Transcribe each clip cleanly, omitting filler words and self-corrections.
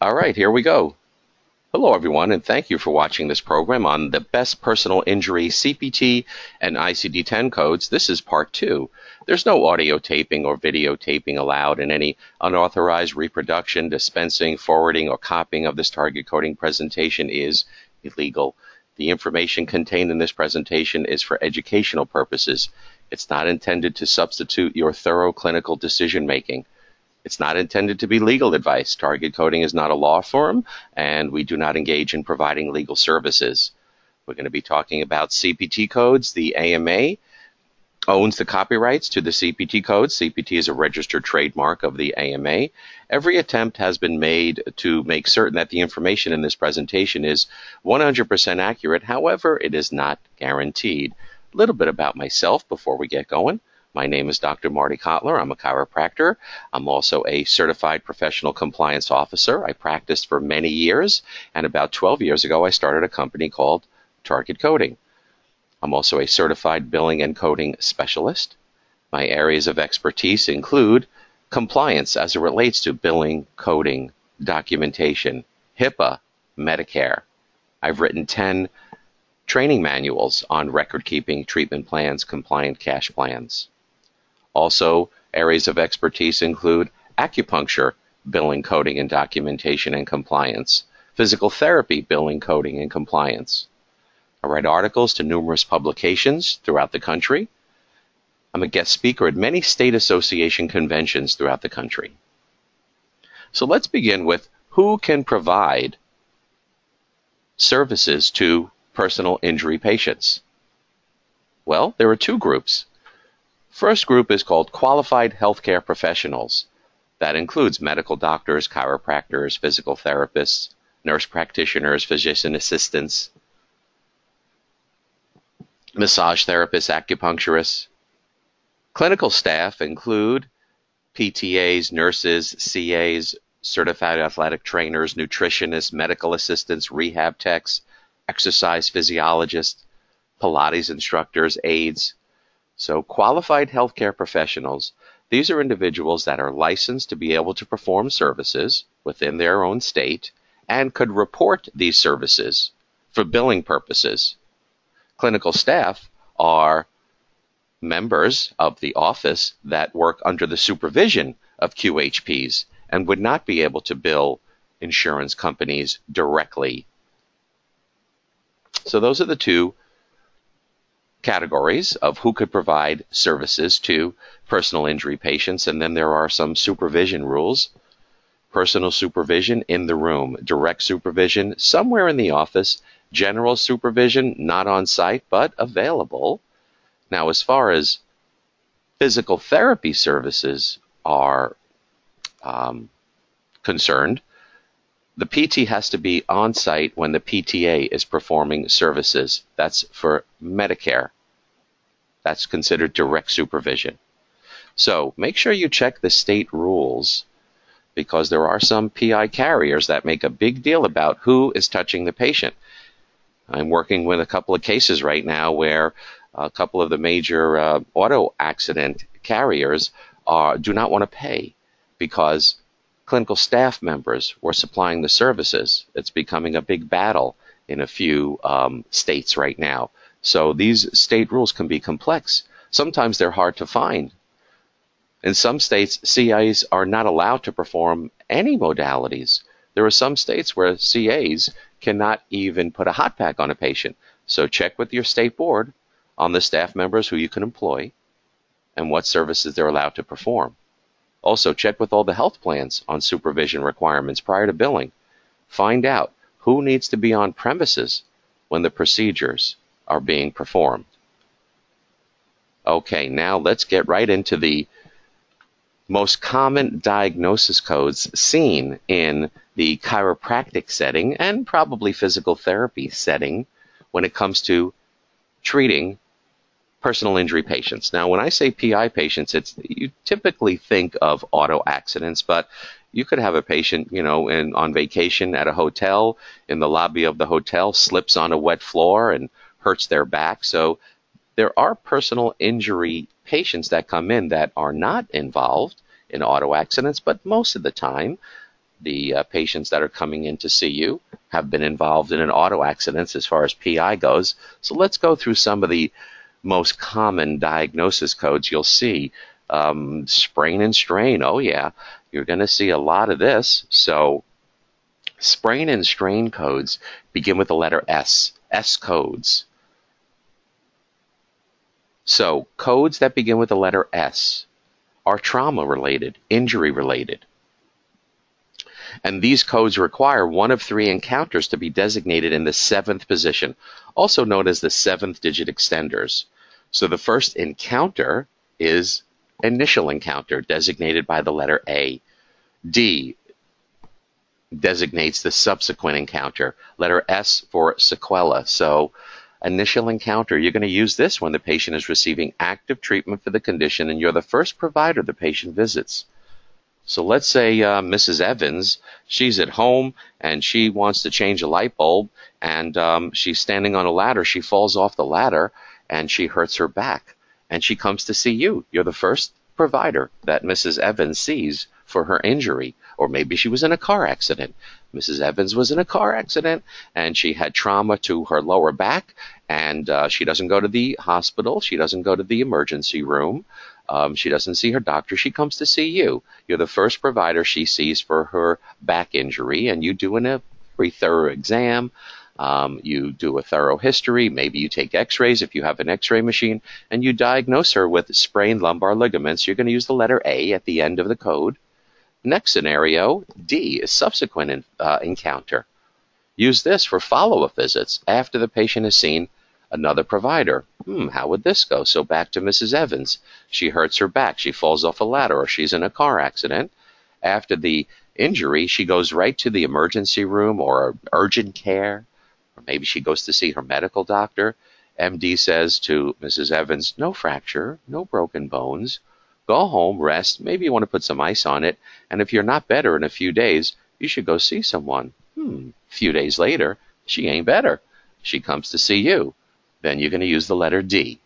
All right, here we go. Hello, everyone, and thank you for watching this program on the best personal injury CPT and ICD-10 codes. This is part 2. There's no audio taping or videotaping allowed, and any unauthorized reproduction, dispensing, forwarding, or copying of this target coding presentation is illegal. The information contained in this presentation is for educational purposes. It's not intended to substitute your thorough clinical decision making. It's not intended to be legal advice. Target coding is not a law firm, and we do not engage in providing legal services. We're going to be talking about CPT codes. The AMA owns the copyrights to the CPT codes. CPT is a registered trademark of the AMA. Every attempt has been made to make certain that the information in this presentation is 100% accurate. However, it is not guaranteed. A little bit about myself before we get going. My name is Dr. Marty Kotler. I'm a chiropractor. I'm also a certified professional compliance officer. I practiced for many years, and about 12 years ago, I started a company called Target Coding. I'm also a certified billing and coding specialist. My areas of expertise include compliance as it relates to billing, coding, documentation, HIPAA, Medicare. I've written 10 training manuals on record-keeping, treatment plans, compliant cash plans. Also, areas of expertise include acupuncture, billing, coding, and documentation and compliance, physical therapy, billing, coding, and compliance. I write articles to numerous publications throughout the country. I'm a guest speaker at many state association conventions throughout the country. So let's begin with who can provide services to personal injury patients. Well, there are two groups. First group is called qualified healthcare professionals. That includes medical doctors, chiropractors, physical therapists, nurse practitioners, physician assistants, massage therapists, acupuncturists. Clinical staff include PTAs, nurses, CAs, certified athletic trainers, nutritionists, medical assistants, rehab techs, exercise physiologists, Pilates instructors, aides. So qualified healthcare professionals, these are individuals that are licensed to be able to perform services within their own state and could report these services for billing purposes. Clinical staff are members of the office that work under the supervision of QHPs and would not be able to bill insurance companies directly. So those are the two categories of who could provide services to personal injury patients, and then there are some supervision rules. Personal supervision in the room, direct supervision somewhere in the office, general supervision not on site but available. Now, as far as physical therapy services are concerned, the PT has to be on site when the PTA is performing services. That's for Medicare. That's considered direct supervision. So make sure you check the state rules, because there are some PI carriers that make a big deal about who is touching the patient. I'm working with a couple of cases right now where a couple of the major auto accident carriers do not want to pay because clinical staff members were supplying the services. It's becoming a big battle in a few states right now. So these state rules can be complex. Sometimes they're hard to find. In some states, CAs are not allowed to perform any modalities. There are some states where CAs cannot even put a hot pack on a patient. So check with your state board on the staff members who you can employ and what services they're allowed to perform. Also, check with all the health plans on supervision requirements prior to billing. Find out who needs to be on premises when the procedures are being performed. Okay, now let's get right into the most common diagnosis codes seen in the chiropractic setting and probably physical therapy setting when it comes to treating personal injury patients. Now, when I say PI patients, you typically think of auto accidents, but you could have a patient, on vacation at a hotel, in the lobby of the hotel, slips on a wet floor and hurts their back. So there are personal injury patients that come in that are not involved in auto accidents, but most of the time the patients that are coming in to see you have been involved in an auto accident as far as PI goes. So let's go through some of the most common diagnosis codes you'll see. Sprain and strain. Oh yeah, you're going to see a lot of this. So sprain and strain codes begin with the letter S. S codes. So codes that begin with the letter S are trauma related, injury related. And these codes require one of three encounters to be designated in the 7th position, also known as the 7th digit extenders. So the first encounter is initial encounter, designated by the letter A. D designates the subsequent encounter. Letter S for sequela. So initial encounter, you're going to use this when the patient is receiving active treatment for the condition and you're the first provider the patient visits. So let's say Mrs. Evans, she's at home and she wants to change a light bulb, and she's standing on a ladder. She falls off the ladder and she hurts her back, and she comes to see you. You're the first provider that Mrs. Evans sees for her injury. Or maybe she was in a car accident. Mrs. Evans was in a car accident and she had trauma to her lower back, and she doesn't go to the hospital. She doesn't go to the emergency room. She doesn't see her doctor. She comes to see you. You're the first provider she sees for her back injury, and you do a very thorough exam. You do a thorough history. Maybe you take x-rays if you have an x-ray machine, and you diagnose her with sprained lumbar ligaments. You're going to use the letter A at the end of the code. Next scenario, D, is subsequent encounter. Use this for follow-up visits after the patient has seen another provider. How would this go? So back to Mrs. Evans. She hurts her back. She falls off a ladder, or she's in a car accident. After the injury, she goes right to the emergency room or urgent care, or maybe she goes to see her medical doctor. MD says to Mrs. Evans, no fracture, no broken bones. Go home, rest. Maybe you want to put some ice on it. And if you're not better in a few days, you should go see someone. A few days later, she ain't better. She comes to see you. Then you're going to use the letter D.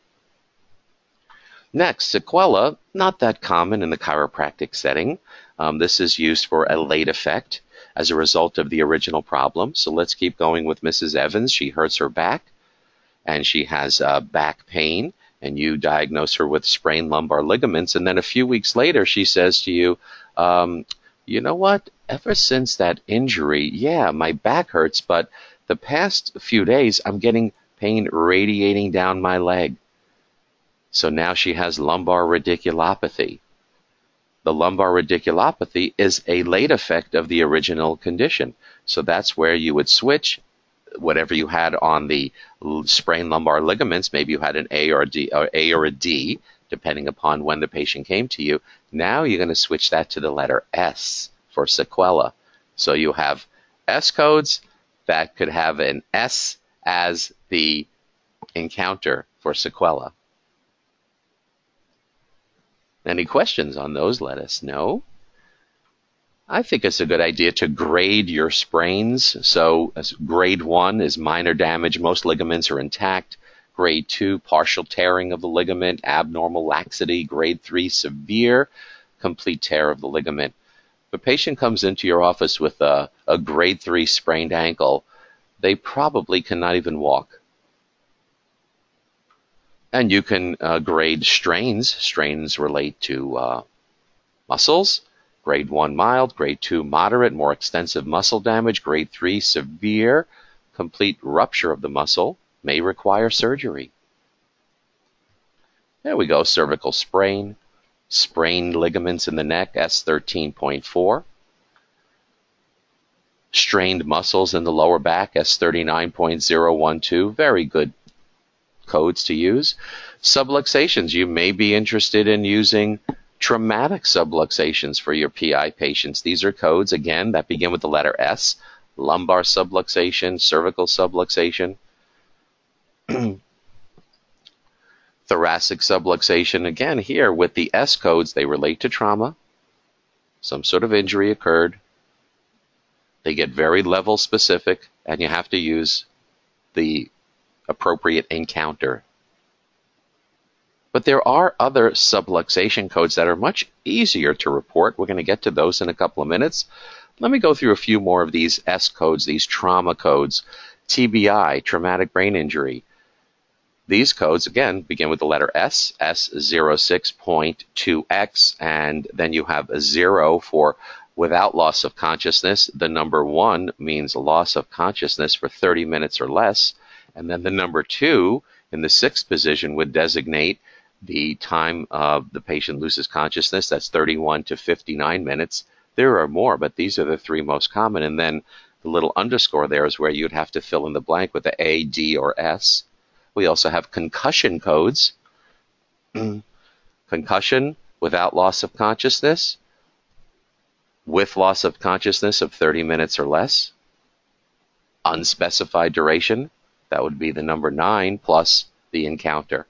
Next, sequela, not that common in the chiropractic setting. This is used for a late effect as a result of the original problem. So let's keep going with Mrs. Evans. She hurts her back, and she has back pain, and you diagnose her with sprained lumbar ligaments. And then a few weeks later, she says to you, you know what? Ever since that injury, yeah, my back hurts, but the past few days, I'm getting pain radiating down my leg. So now she has lumbar radiculopathy. The lumbar radiculopathy is a late effect of the original condition. So that's where you would switch whatever you had on the sprained lumbar ligaments. Maybe you had an A or a D, depending upon when the patient came to you. Now you're going to switch that to the letter S for sequela. So you have S codes that could have an S as the encounter for sequela. Any questions on those? Let us know. I think it's a good idea to grade your sprains. So grade 1 is minor damage. Most ligaments are intact. Grade 2, partial tearing of the ligament, abnormal laxity. Grade 3, severe, complete tear of the ligament. If a patient comes into your office with a grade 3 sprained ankle, they probably cannot even walk. And you can grade strains. Strains relate to muscles. Grade 1, mild. Grade 2, moderate, more extensive muscle damage. Grade 3, severe, complete rupture of the muscle, may require surgery. There we go, cervical sprain. Sprained ligaments in the neck, S13.4. Strained muscles in the lower back, S39.012. Very good codes to use. Subluxations, you may be interested in using traumatic subluxations for your PI patients. These are codes, again, that begin with the letter S. Lumbar subluxation, cervical subluxation. Thoracic subluxation, again, here with the S codes, they relate to trauma. Some sort of injury occurred. They get very level specific, and you have to use the appropriate encounter. But there are other subluxation codes that are much easier to report. We're going to get to those in a couple of minutes. Let me go through a few more of these S codes, these trauma codes. TBI, traumatic brain injury. These codes, again, begin with the letter S, S06.2X, and then you have a 0 for without loss of consciousness. The number 1 means loss of consciousness for 30 minutes or less, and then the number 2 in the 6th position would designate the time the patient loses consciousness. That's 31 to 59 minutes. There are more, but these are the 3 most common, and then the little underscore there is where you'd have to fill in the blank with the A, D, or S. We also have concussion codes. Concussion without loss of consciousness, with loss of consciousness of 30 minutes or less. Unspecified duration, that would be the number 9 plus the encounter.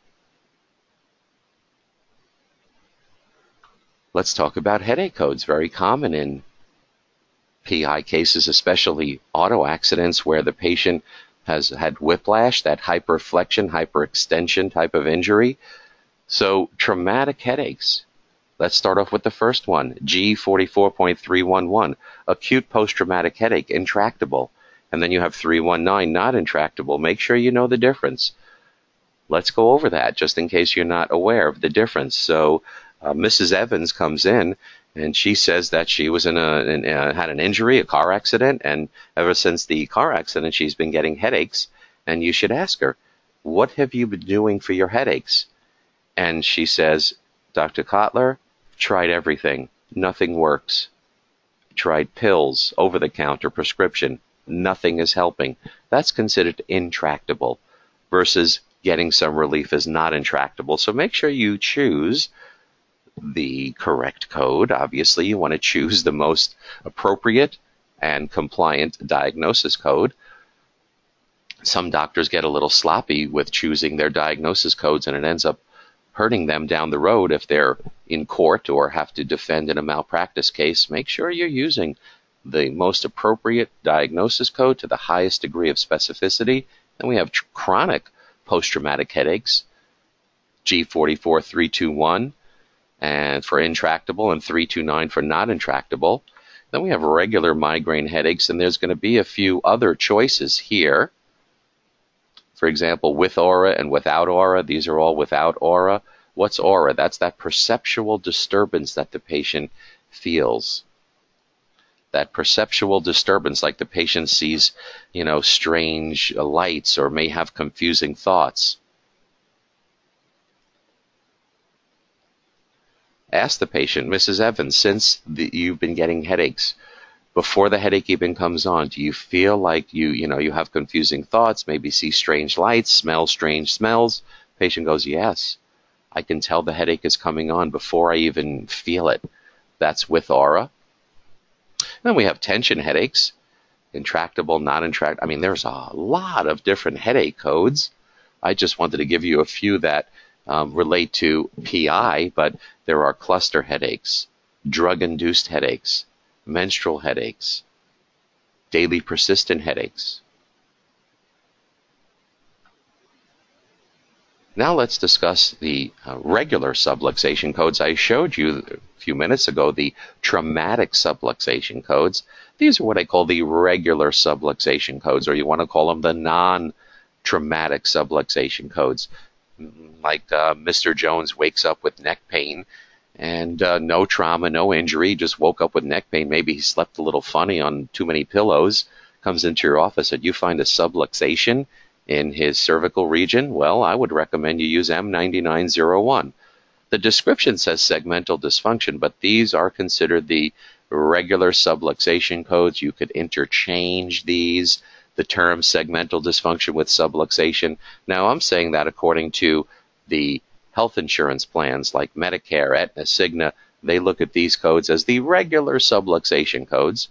Let's talk about headache codes, very common in PI cases, especially auto accidents where the patient has had whiplash, that hyperflexion, hyperextension type of injury. So traumatic headaches. Let's start off with the first one, G44.311, acute post-traumatic headache, intractable. And then you have 319, not intractable. Make sure you know the difference. Let's go over that just in case you're not aware of the difference. So Mrs. Evans comes in and she says that she was had an injury, a car accident, and ever since the car accident, she's been getting headaches. And you should ask her, what have you been doing for your headaches? And she says, Dr. Kotler, tried everything. Nothing works. Tried pills, over-the-counter, prescription. Nothing is helping. That's considered intractable versus getting some relief is not intractable. So make sure you choose the correct code. Obviously, you want to choose the most appropriate and compliant diagnosis code. Some doctors get a little sloppy with choosing their diagnosis codes, and it ends up hurting them down the road if they're in court or have to defend in a malpractice case. Make sure you're using the most appropriate diagnosis code to the highest degree of specificity. Then we have chronic post-traumatic headaches, G44321, and for intractable, and 329 for not intractable. Then we have regular migraine headaches, and there's going to be a few other choices here. For example, with aura and without aura. These are all without aura. What's aura? That's that perceptual disturbance that the patient feels. That perceptual disturbance, like the patient sees, strange lights or may have confusing thoughts. Ask the patient, Mrs. Evans, since you've been getting headaches, before the headache even comes on, do you feel like you have confusing thoughts, maybe see strange lights, smell strange smells? Patient goes, yes. I can tell the headache is coming on before I even feel it. That's with aura. Then we have tension headaches, intractable, not intractable. I mean, there's a lot of different headache codes. I just wanted to give you a few that relate to PI, but there are cluster headaches, drug-induced headaches, menstrual headaches, daily persistent headaches. Now let's discuss the regular subluxation codes. I showed you a few minutes ago the traumatic subluxation codes. These are what I call the regular subluxation codes, or you want to call them the non-traumatic subluxation codes. Like Mr. Jones wakes up with neck pain and no trauma, no injury, just woke up with neck pain. Maybe he slept a little funny on too many pillows, comes into your office and you find a subluxation in his cervical region. Well, I would recommend you use M9901. The description says segmental dysfunction, but these are considered the regular subluxation codes. You could interchange these, the term segmental dysfunction with subluxation. Now, I'm saying that according to the health insurance plans like Medicare, Aetna, Cigna. They look at these codes as the regular subluxation codes.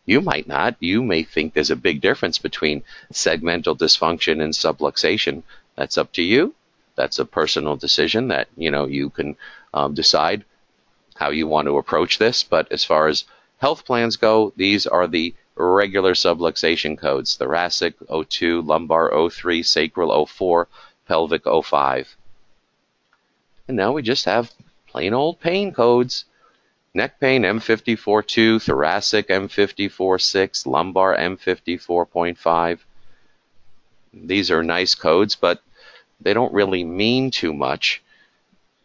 You might not. You may think there's a big difference between segmental dysfunction and subluxation. That's up to you. That's a personal decision that you can decide how you want to approach this. But as far as health plans go, these are the regular subluxation codes: thoracic 02, lumbar 03, sacral 04, pelvic 05. And now we just have plain old pain codes. Neck pain, M54.2, thoracic, M54.6, lumbar, M54.5. These are nice codes, but they don't really mean too much.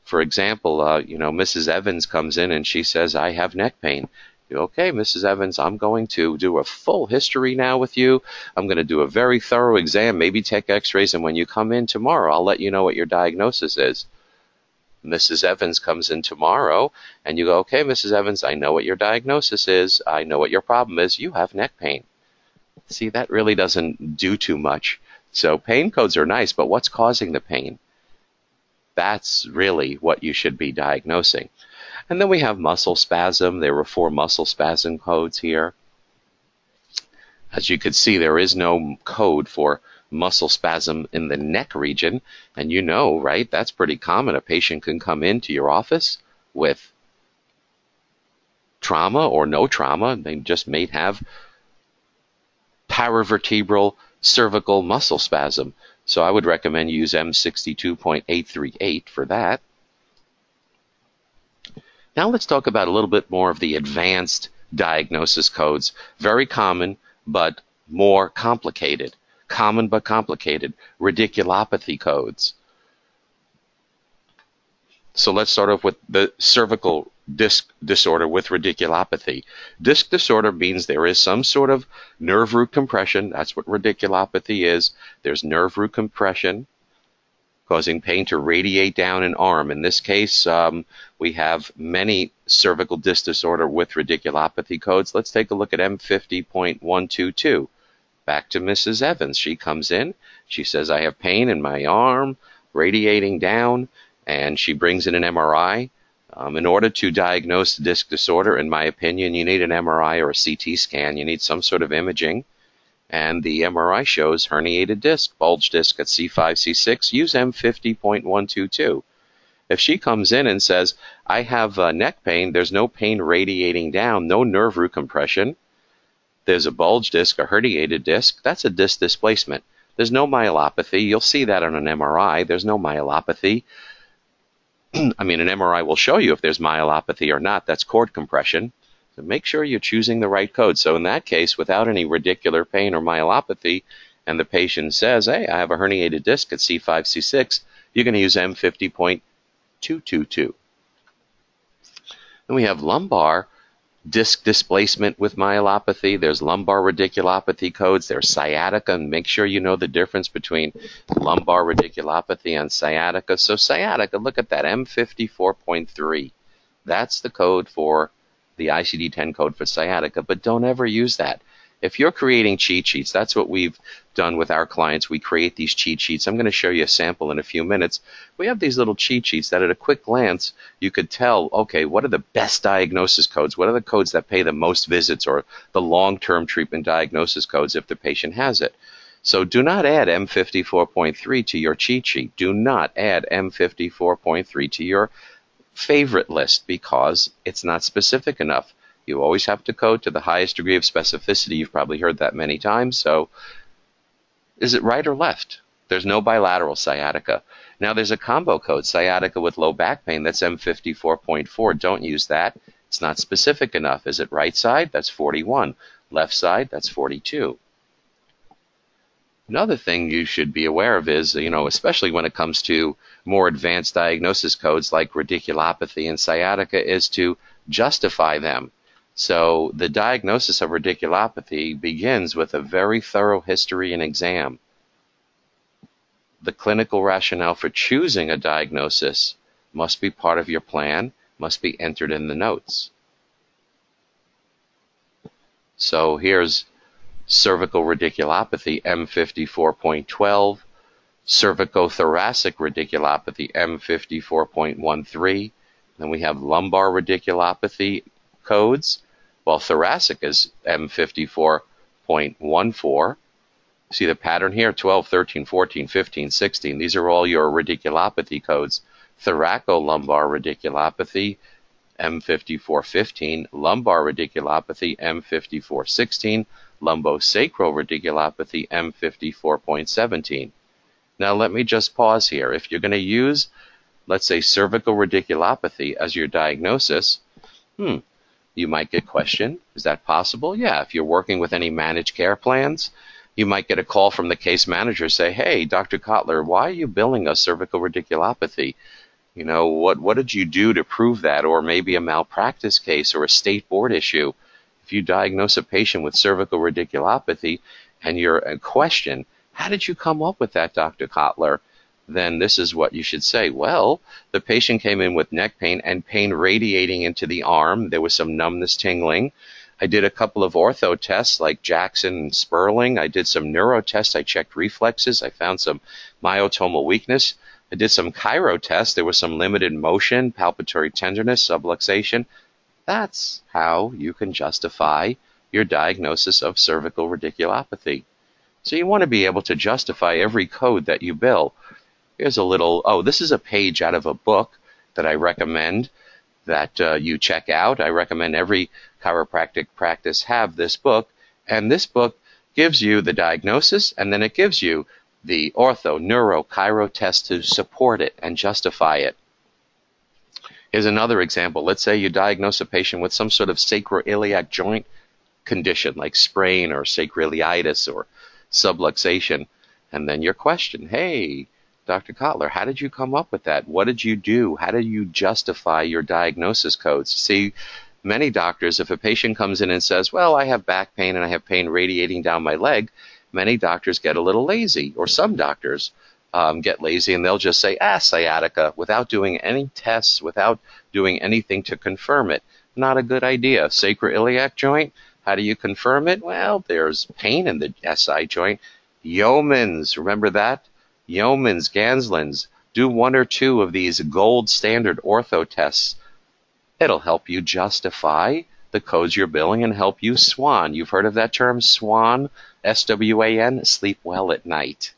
For example, Mrs. Evans comes in and she says, I have neck pain. Okay, Mrs. Evans, I'm going to do a full history now with you. I'm going to do a very thorough exam, maybe take x-rays, and when you come in tomorrow, I'll let you know what your diagnosis is. Mrs. Evans comes in tomorrow, and you go, okay, Mrs. Evans, I know what your diagnosis is. I know what your problem is. You have neck pain. See, that really doesn't do too much. So pain codes are nice, but what's causing the pain? That's really what you should be diagnosing. And then we have muscle spasm. There were 4 muscle spasm codes here. As you can see, there is no code for muscle spasm in the neck region. And you know, right, that's pretty common. A patient can come into your office with trauma or no trauma. They just may have paravertebral cervical muscle spasm. So I would recommend you use M62.838 for that. Now let's talk about a little bit more of the advanced diagnosis codes. Very common, but more complicated. Common but complicated. Radiculopathy codes. So let's start off with the cervical disc disorder with radiculopathy. Disc disorder means there is some sort of nerve root compression. That's what radiculopathy is. There's nerve root compression causing pain to radiate down an arm. In this case, we have many cervical disc disorder with radiculopathy codes. Let's take a look at M50.122. Back to Mrs. Evans. She comes in. She says, I have pain in my arm, radiating down, and she brings in an MRI. In order to diagnose disc disorder, in my opinion, you need an MRI or a CT scan. You need some sort of imaging. And the MRI shows herniated disc, bulge disc at C5, C6. Use M50.122. If she comes in and says, I have neck pain, there's no pain radiating down, no nerve root compression, there's a bulge disc, a herniated disc, that's a disc displacement. There's no myelopathy. You'll see that on an MRI. There's no myelopathy. I mean, an MRI will show you if there's myelopathy or not. That's cord compression. So make sure you're choosing the right code. So in that case, without any radicular pain or myelopathy, and the patient says, hey, I have a herniated disc at C5, C6, you're going to use M50.222. Then we have lumbar disc displacement with myelopathy. There's lumbar radiculopathy codes. There's sciatica, and make sure you know the difference between lumbar radiculopathy and sciatica. So sciatica, look at that, M54.3. That's the code for the ICD-10 code for sciatica, but don't ever use that. If you're creating cheat sheets, that's what we've done with our clients. We create these cheat sheets. I'm going to show you a sample in a few minutes. We have these little cheat sheets that at a quick glance, you could tell, okay, what are the best diagnosis codes? What are the codes that pay the most visits or the long-term treatment diagnosis codes if the patient has it? So do not add M54.3 to your cheat sheet. Do not add M54.3 to your favorite list because it's not specific enough. You always have to code to the highest degree of specificity. You've probably heard that many times. So is it right or left? There's no bilateral sciatica. Now there's a combo code, sciatica with low back pain. That's M54.4. Don't use that. It's not specific enough. Is it right side? That's 41. Left side? That's 42. Another thing you should be aware of is, especially when it comes to more advanced diagnosis codes like radiculopathy and sciatica, is to justify them. So the diagnosis of radiculopathy begins with a very thorough history and exam. The clinical rationale for choosing a diagnosis must be part of your plan, must be entered in the notes. So here's cervical radiculopathy, M54.12, cervicothoracic radiculopathy, M54.13. Then we have lumbar radiculopathy codes, while thoracic is M54.14. See the pattern here, 12, 13, 14, 15, 16. These are all your radiculopathy codes. Thoracolumbar radiculopathy, M54.15. Lumbar radiculopathy, M54.16. Lumbosacral radiculopathy, M54.17. Now let me just pause here. If you're going to use, let's say, cervical radiculopathy as your diagnosis, You might get questioned. Is that possible? Yeah, if you're working with any managed care plans, you might get a call from the case manager, say, hey, Dr. Kotler, why are you billing us cervical radiculopathy? You know, what did you do to prove that? Or maybe a malpractice case or a state board issue. If you diagnose a patient with cervical radiculopathy and you're in question, how did you come up with that, Dr. Kotler? Then this is what you should say. Well, the patient came in with neck pain and pain radiating into the arm. There was some numbness, tingling. I did a couple of ortho tests like Jackson and Sperling. I did some neuro tests. I checked reflexes. I found some myotomal weakness. I did some chiro tests. There was some limited motion, palpatory tenderness, subluxation. That's how you can justify your diagnosis of cervical radiculopathy. So you want to be able to justify every code that you bill. Here's a little, this is a page out of a book that I recommend that you check out. I recommend every chiropractic practice have this book. And this book gives you the diagnosis, and then it gives you the ortho, neuro, chiro test to support it and justify it. Here's another example. Let's say you diagnose a patient with some sort of sacroiliac joint condition like sprain or sacroiliitis or subluxation. And then your question, hey, Dr. Kotler, how did you come up with that? What did you do? How did you justify your diagnosis codes? See, many doctors, if a patient comes in and says, well, I have back pain and I have pain radiating down my leg, many doctors get a little lazy, or some doctors get lazy and they'll just say, sciatica, without doing any tests, without doing anything to confirm it. Not a good idea. Sacroiliac joint, how do you confirm it? Well, there's pain in the SI joint. Yeomans, remember that? Yeomans, Ganslins, do one or two of these gold standard ortho tests. It'll help you justify the codes you're billing and help you SWAN. You've heard of that term, SWAN, S-W-A-N, sleep well at night.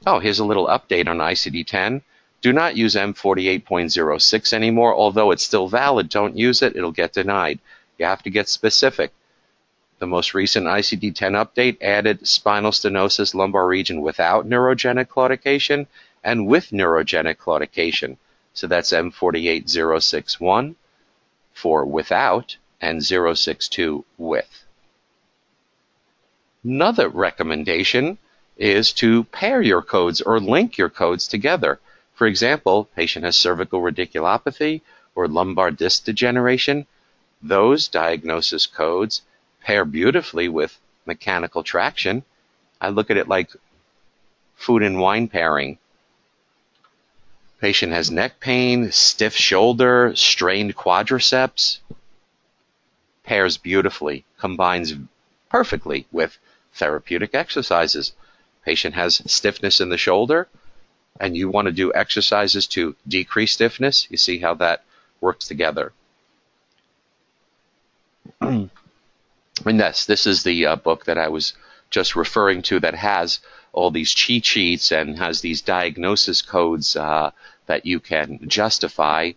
Oh, here's a little update on ICD-10. Do not use M48.06 anymore, although it's still valid. Don't use it. It'll get denied. You have to get specific. The most recent ICD-10 update added spinal stenosis lumbar region without neurogenic claudication and with neurogenic claudication. So that's M48061 for without and 062 with. Another recommendation is to pair your codes or link your codes together. For example, patient has cervical radiculopathy or lumbar disc degeneration. Those diagnosis codes pair beautifully with mechanical traction. I look at it like food and wine pairing. Patient has neck pain, stiff shoulder, strained quadriceps. Pairs beautifully, combines perfectly with therapeutic exercises. Patient has stiffness in the shoulder, and you want to do exercises to decrease stiffness. You see how that works together. And this is the book that I was just referring to that has all these cheat sheets and has these diagnosis codes that you can justify,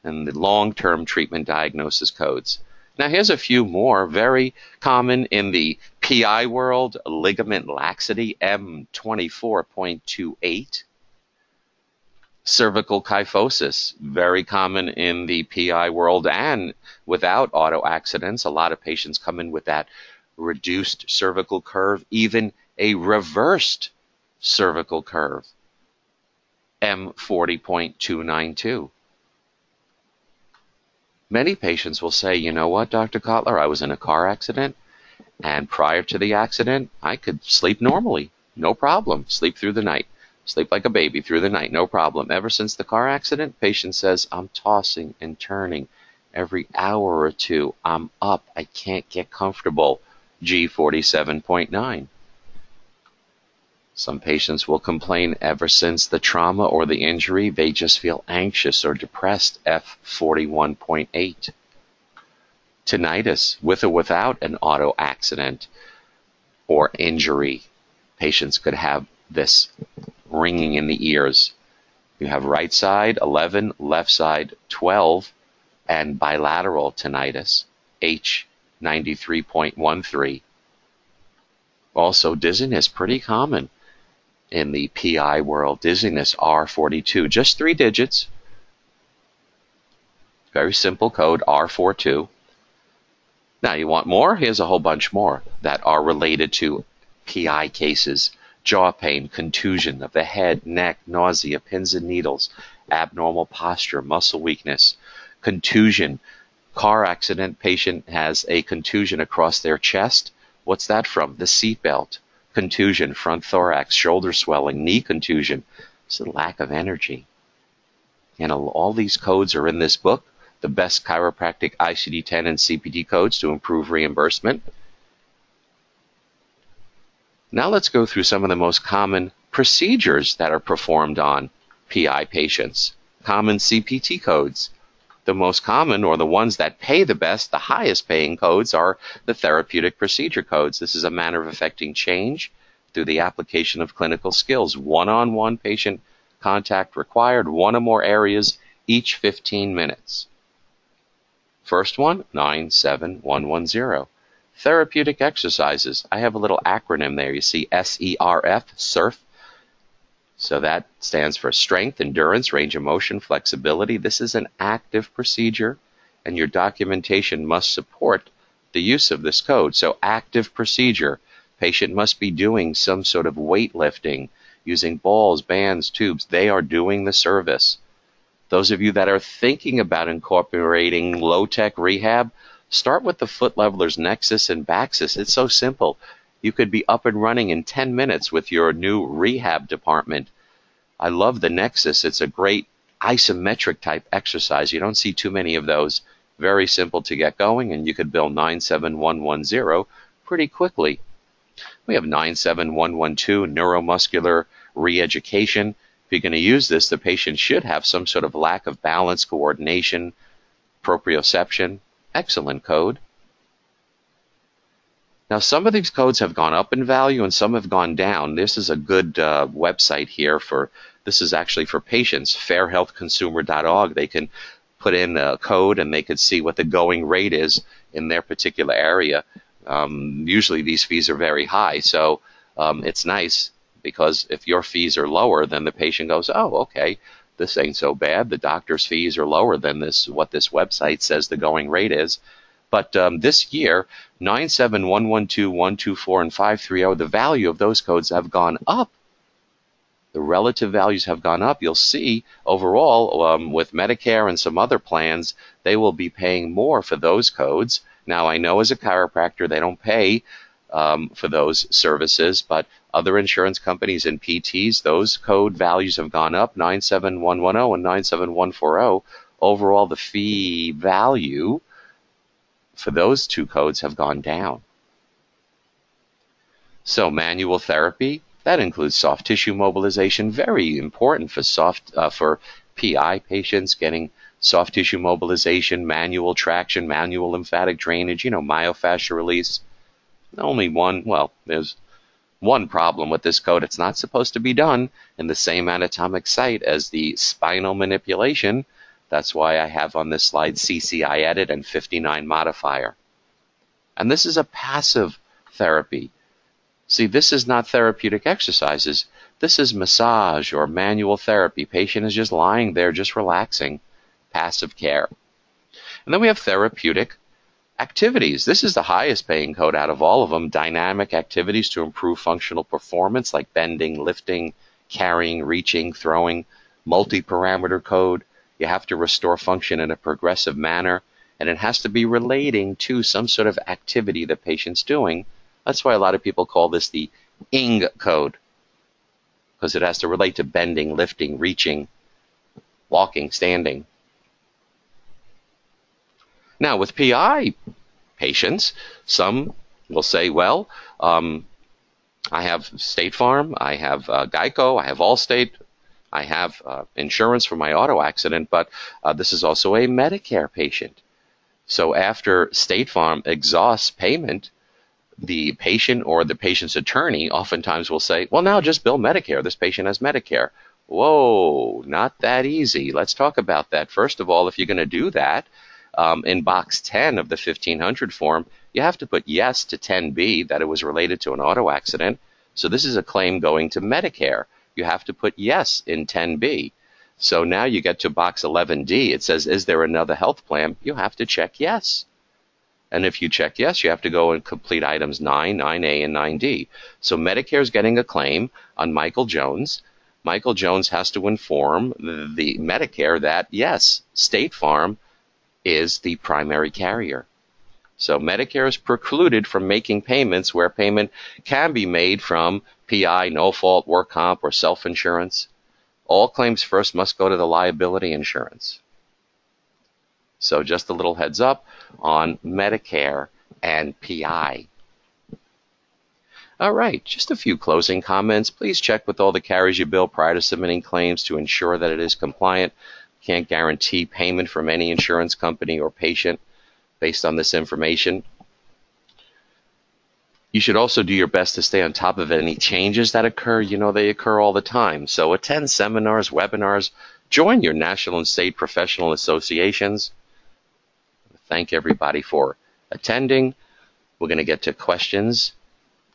and the long-term treatment diagnosis codes. Now here's a few more very common in the PI world. Ligament laxity, M24.28. Cervical kyphosis, very common in the PI world and without auto accidents. A lot of patients come in with that reduced cervical curve, even a reversed cervical curve, M40.292. Many patients will say, you know what, Dr. Kotler, I was in a car accident, and prior to the accident, I could sleep normally, no problem, sleep through the night. Sleep like a baby through the night, no problem. Ever since the car accident, patient says, I'm tossing and turning. Every hour or two, I'm up. I can't get comfortable. G47.9. Some patients will complain ever since the trauma or the injury, they just feel anxious or depressed. F41.8. Tinnitus, with or without an auto accident or injury. Patients could have this ringing in the ears. You have right side 11, left side 12, and bilateral tinnitus, H93.13. Also, dizziness, pretty common in the PI world. Dizziness, R42, just 3 digits. Very simple code, R42. Now, you want more? Here's a whole bunch more that are related to PI cases. Jaw pain, contusion of the head, neck, nausea, pins and needles, abnormal posture, muscle weakness, contusion. Car accident, patient has a contusion across their chest. What's that from? The seatbelt. Contusion, front thorax, shoulder swelling, knee contusion. It's a lack of energy. And all these codes are in this book, The Best Chiropractic ICD-10 and CPT Codes to Improve Reimbursement. Now let's go through some of the most common procedures that are performed on PI patients. Common CPT codes. The most common, or the ones that pay the best, the highest paying codes, are the therapeutic procedure codes. This is a manner of effecting change through the application of clinical skills. One-on-one patient contact required, one or more areas, each 15 minutes. First one, 97110. Therapeutic exercises. I have a little acronym there. You see SERF, SURF. So that stands for strength, endurance, range of motion, flexibility. This is an active procedure, and your documentation must support the use of this code. So active procedure. Patient must be doing some sort of weightlifting, using balls, bands, tubes. They are doing the service. Those of you that are thinking about incorporating low-tech rehab, start with the foot levelers Nexus and Baxis. It's so simple. You could be up and running in 10 minutes with your new rehab department. I love the Nexus. It's a great isometric type exercise. You don't see too many of those. Very simple to get going, and you could bill 97110 pretty quickly. We have 97112, neuromuscular re-education. If you're going to use this, the patient should have some sort of lack of balance, coordination, proprioception. Excellent code. Now, some of these codes have gone up in value and some have gone down. This is a good website here this is actually for patients, fairhealthconsumer.org. They can put in a code and they could see what the going rate is in their particular area. Usually these fees are very high, so it's nice because if your fees are lower, then the patient goes, oh, okay, this ain't so bad. The doctor's fees are lower than what this website says the going rate is. But this year, 97112, 124, and 530, the value of those codes have gone up. The relative values have gone up. You'll see overall with Medicare and some other plans, they will be paying more for those codes. Now, I know as a chiropractor, they don't pay for those services, but other insurance companies and PTs, those code values have gone up, 97110 and 97140. Overall, the fee value for those two codes have gone down. So manual therapy, that includes soft tissue mobilization, very important for PI patients, getting soft tissue mobilization, manual traction, manual lymphatic drainage, myofascial release. There's one problem with this code. It's not supposed to be done in the same anatomic site as the spinal manipulation. That's why I have on this slide CCI edit and 59 modifier. And this is a passive therapy. See, this is not therapeutic exercises. This is massage or manual therapy. Patient is just lying there, just relaxing. Passive care. And then we have therapeutic activities. This is the highest paying code out of all of them. Dynamic activities to improve functional performance like bending, lifting, carrying, reaching, throwing. Multi-parameter code. You have to restore function in a progressive manner, and it has to be relating to some sort of activity the patient's doing. That's why a lot of people call this the ING code, because it has to relate to bending, lifting, reaching, walking, standing. Now, with PI patients, some will say, well, I have State Farm, I have Geico, I have Allstate, I have insurance for my auto accident, but this is also a Medicare patient. So after State Farm exhausts payment, the patient or the patient's attorney oftentimes will say, well, now just bill Medicare. This patient has Medicare. Whoa, not that easy. Let's talk about that. First of all, if you're going to do that, in box 10 of the 1500 form, you have to put yes to 10B, that it was related to an auto accident. So this is a claim going to Medicare. You have to put yes in 10B. So now you get to box 11D. It says, is there another health plan? You have to check yes. And if you check yes, you have to go and complete items 9, 9A, and 9D. So Medicare is getting a claim on Michael Jones. Michael Jones has to inform the Medicare that, yes, State Farm is the primary carrier. So Medicare is precluded from making payments where payment can be made from PI, no-fault, work comp, or self-insurance. All claims first must go to the liability insurance. So just a little heads up on Medicare and PI. All right, just a few closing comments. Please check with all the carriers you bill prior to submitting claims to ensure that it is compliant. Can't guarantee payment from any insurance company or patient based on this information. You should also do your best to stay on top of any changes that occur. You know, they occur all the time. So attend seminars, webinars, join your national and state professional associations. Thank everybody for attending. We're going to get to questions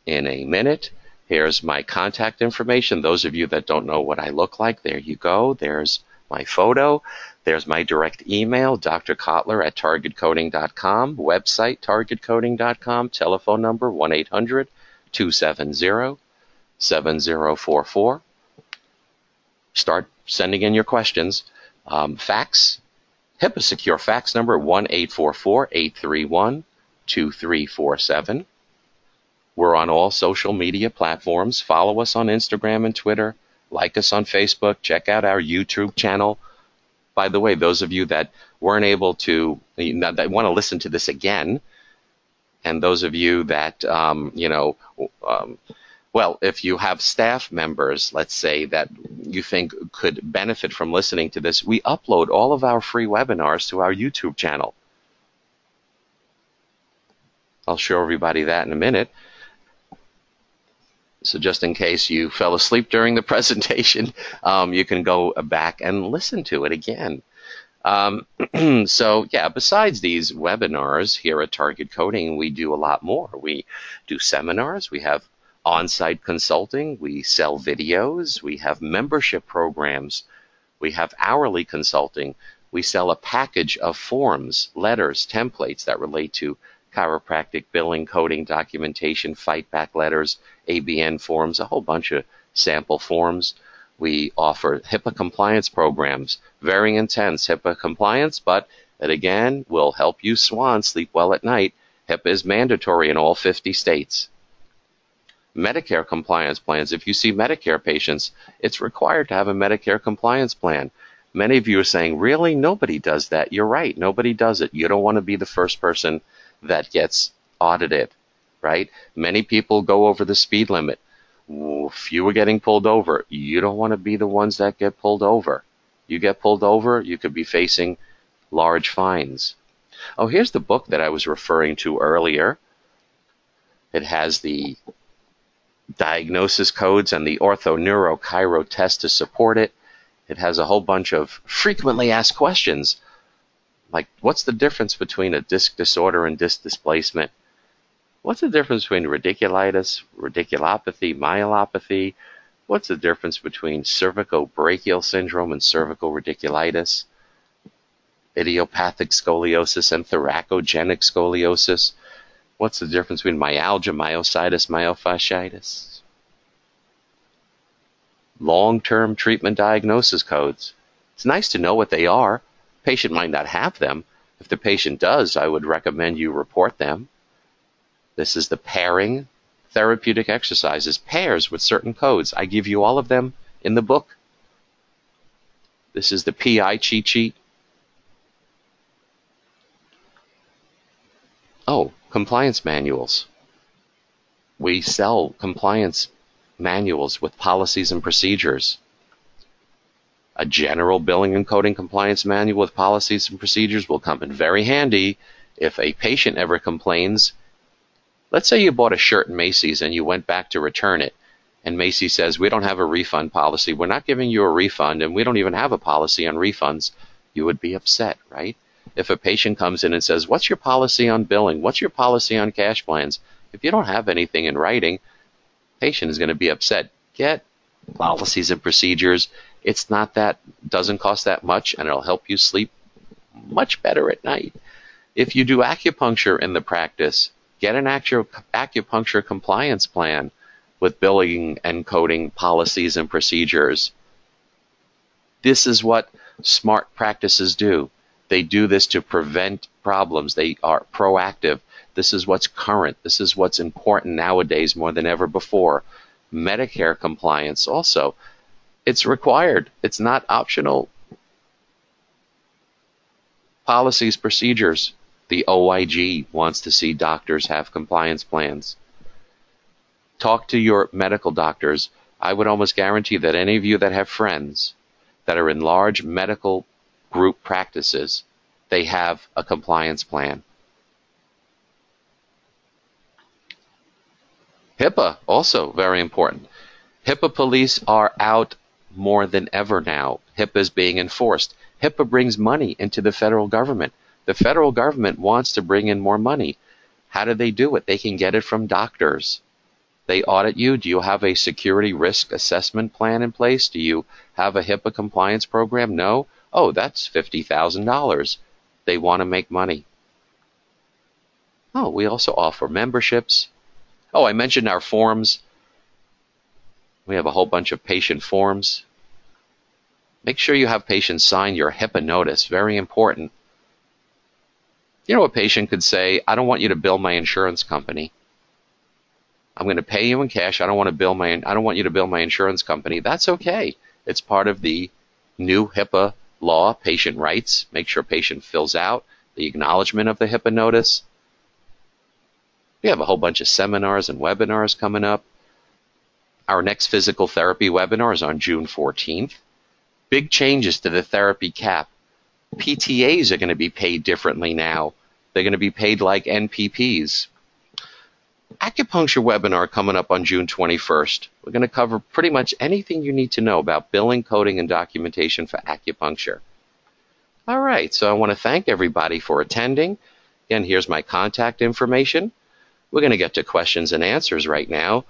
in a minute. Here's my contact information. Those of you that don't know what I look like, there you go. There's my photo. There's my direct email, drkotler@targetcoding.com, website, targetcoding.com, telephone number, 1-800-270-7044. Start sending in your questions. Fax, HIPAA secure fax number, 1-844-831-2347. We're on all social media platforms. Follow us on Instagram and Twitter. Like us on Facebook. Check out our YouTube channel. By the way, those of you that weren't able to, that want to listen to this again, and those of you that, well, if you have staff members, let's say, that you think could benefit from listening to this, we upload all of our free webinars to our YouTube channel. I'll show everybody that in a minute. So just in case you fell asleep during the presentation, you can go back and listen to it again. So yeah, besides these webinars here at Target Coding, we do a lot more. We do seminars, we have on-site consulting, we sell videos, we have membership programs, we have hourly consulting, we sell a package of forms, letters, templates that relate to chiropractic, billing, coding, documentation, fight back letters, ABN forms, a whole bunch of sample forms. We offer HIPAA compliance programs, very intense HIPAA compliance, but that again will help you swans sleep well at night. HIPAA is mandatory in all 50 states. Medicare compliance plans. If you see Medicare patients, it's required to have a Medicare compliance plan. Many of you are saying, really? Nobody does that. You're right. Nobody does it. You don't want to be the first person that gets audited, right? Many people go over the speed limit. Few are getting pulled over. You don't want to be the ones that get pulled over. You get pulled over, you could be facing large fines. Oh, here's the book that I was referring to earlier. It has the diagnosis codes and the ortho-neuro-chiro test to support it. It has a whole bunch of frequently asked questions, like what's the difference between a disc disorder and disc displacement? What's the difference between radiculitis, radiculopathy, myelopathy? What's the difference between cervicobrachial syndrome and cervical radiculitis? Idiopathic scoliosis and thoracogenic scoliosis? What's the difference between myalgia, myositis, myofasciitis? Long-term treatment diagnosis codes. It's nice to know what they are. Patient might not have them. If the patient does, I would recommend you report them. This is the pairing therapeutic exercises, pairs with certain codes. I give you all of them in the book. This is the PI cheat sheet. Oh, compliance manuals. We sell compliance manuals with policies and procedures. A general billing and coding compliance manual with policies and procedures will come in very handy if a patient ever complains. Let's say you bought a shirt in Macy's and you went back to return it, and Macy's says, we don't have a refund policy, we're not giving you a refund, and we don't even have a policy on refunds. You would be upset, right? If a patient comes in and says, what's your policy on billing? What's your policy on cash plans? If you don't have anything in writing, patient is going to be upset. Get policies and procedures. It's not that, doesn't cost that much, and it'll help you sleep much better at night. If you do acupuncture in the practice, get an acupuncture compliance plan with billing and coding policies and procedures. This is what smart practices do. They do this to prevent problems. They are proactive. This is what's current. This is what's important nowadays more than ever before. Medicare compliance also. It's required. It's not optional. Policies, procedures. The OIG wants to see doctors have compliance plans. Talk to your medical doctors. I would almost guarantee that any of you that have friends that are in large medical group practices, they have a compliance plan. HIPAA, also very important. HIPAA police are out more than ever now. HIPAA is being enforced. HIPAA brings money into the federal government. The federal government wants to bring in more money. How do they do it? They can get it from doctors. They audit you. Do you have a security risk assessment plan in place? Do you have a HIPAA compliance program? No? Oh, that's $50,000. They want to make money. Oh, we also offer memberships. Oh, I mentioned our forms. We have a whole bunch of patient forms. Make sure you have patients sign your HIPAA notice. Very important. You know, a patient could say, I don't want you to bill my insurance company. I'm going to pay you in cash. I don't want you to bill my insurance company. That's okay. It's part of the new HIPAA law, patient rights. Make sure patient fills out the acknowledgement of the HIPAA notice. We have a whole bunch of seminars and webinars coming up. Our next physical therapy webinar is on June 14th. Big changes to the therapy cap. PTAs are going to be paid differently now. They're going to be paid like NPPs. Acupuncture webinar coming up on June 21st. We're going to cover pretty much anything you need to know about billing, coding, and documentation for acupuncture. All right, so I want to thank everybody for attending. Again, here's my contact information. We're going to get to questions and answers right now.